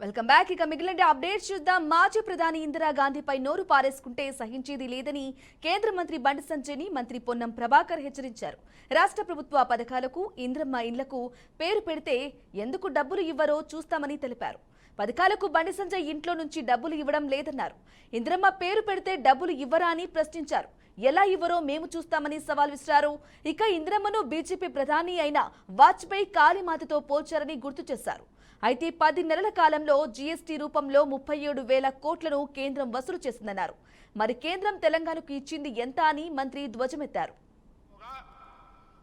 Welcome back. ఇక మిగిలిన updates చూద్దాం. మాజీ ప్రధాని ఇందిరాగాంధీపై నోరు పారేసుకుంటే సహించేది లేదని కేంద్ర మంత్రి బండి సంజయ్ని మంత్రి పొన్నం ప్రభాకర్ హెచ్చరించారు. రాష్ట్ర ప్రభుత్వ పథకాలకు ఇంద్రమ్మ ఇండ్లకు పేరు పెడితే ఎందుకు డబ్బులు ఇవ్వరో చూస్తామని తెలిపారు. పథకాలకు బండి సంజయ్ ఇంట్లో నుంచి డబ్బులు ఇవ్వడం లేదన్నారు. ఇంద్రమ్మ పేరు పెడితే డబ్బులు ఇవ్వరా అని ప్రశ్నించారు. ఎలా ఇవ్వరో మేము చూస్తామని సవాల్ విసిరారు. ఇక ఇంద్రమ్మను బీజేపీ ప్రధాని అయిన వాజ్పేయి కాళీమాతతో పోల్చారని గుర్తు చేశారు. అయితే 10 నెలల కాలంలో జీఎస్టీ రూపంలో 37,000 కోట్లను కేంద్రం వసూలు చేసిందన్నారు. మరి కేంద్రం తెలంగాణకు ఇచ్చింది ఎంత అని మంత్రి ధ్వజమెత్తారు.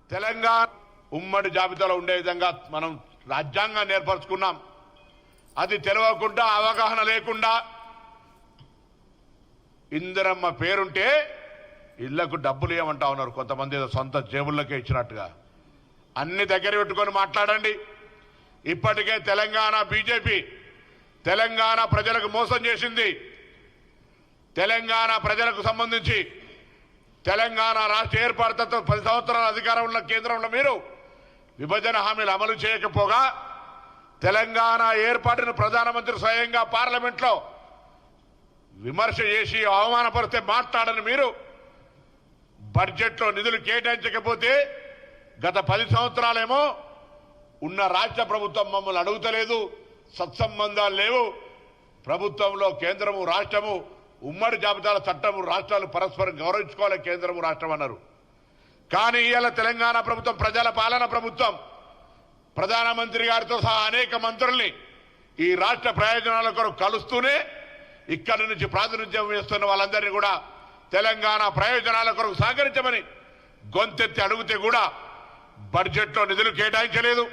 తెలంగాణ ఉమ్మడి జాబితాలో ఉండే విధంగా మనం రాజ్యాంగాన్ని ఏర్పరచుకున్నాం. అది తెలియకుండా అవగాహన లేకుండా ఇందిరమ్మ పేరుంటే ఇళ్లకు డబ్బులు ఇవ్వమంటా ఉన్నారు. కొంతమంది సొంత జేబుల్లోకే ఇచ్చినట్టుగా. అన్ని దగ్గర పెట్టుకొని మాట్లాడండి. ఇప్పటికే తెలంగాణ బీజేపీ తెలంగాణ ప్రజలకు మోసం చేసింది. తెలంగాణ ప్రజలకు సంబంధించి తెలంగాణ రాష్ట్ర ఏర్పాటుతో 10 సంవత్సరాల అధికారం ఉన్న కేంద్రంలో మీరు విభజన హామీలు అమలు చేయకపోగా తెలంగాణ ఏర్పాటును ప్రధానమంత్రి స్వయంగా పార్లమెంట్లో విమర్శ చేసి అవమానపరిస్తే మాట్లాడని మీరు బడ్జెట్లో నిధులు కేటాయించకపోతే గత 10 సంవత్సరాలేమో ఉన్న రాష్ట్ర ప్రభుత్వం మమ్మల్ని అడుగుతలేదు, సత్సంబంధాలు లేవు, ప్రభుత్వంలో కేంద్రము రాష్ట్రము ఉమ్మడి జాబితాల చట్టము రాష్ట్రాలు పరస్పరం గౌరవించుకోవాలి కేంద్రము రాష్ట్రం అన్నారు. కానీ ఇవాళ తెలంగాణ ప్రభుత్వం ప్రజల పాలన ప్రభుత్వం ప్రధానమంత్రి గారితో సహా అనేక మంత్రుల్ని ఈ రాష్ట్ర ప్రయోజనాల కొరకు కలుస్తూనే ఇక్కడి నుంచి ప్రాతినిధ్యం వేస్తున్న వాళ్ళందరినీ కూడా తెలంగాణ ప్రయోజనాల కొరకు సహకరించమని గొంతెత్తి అడిగితే కూడా బడ్జెట్లో నిధులు కేటాయించలేదు.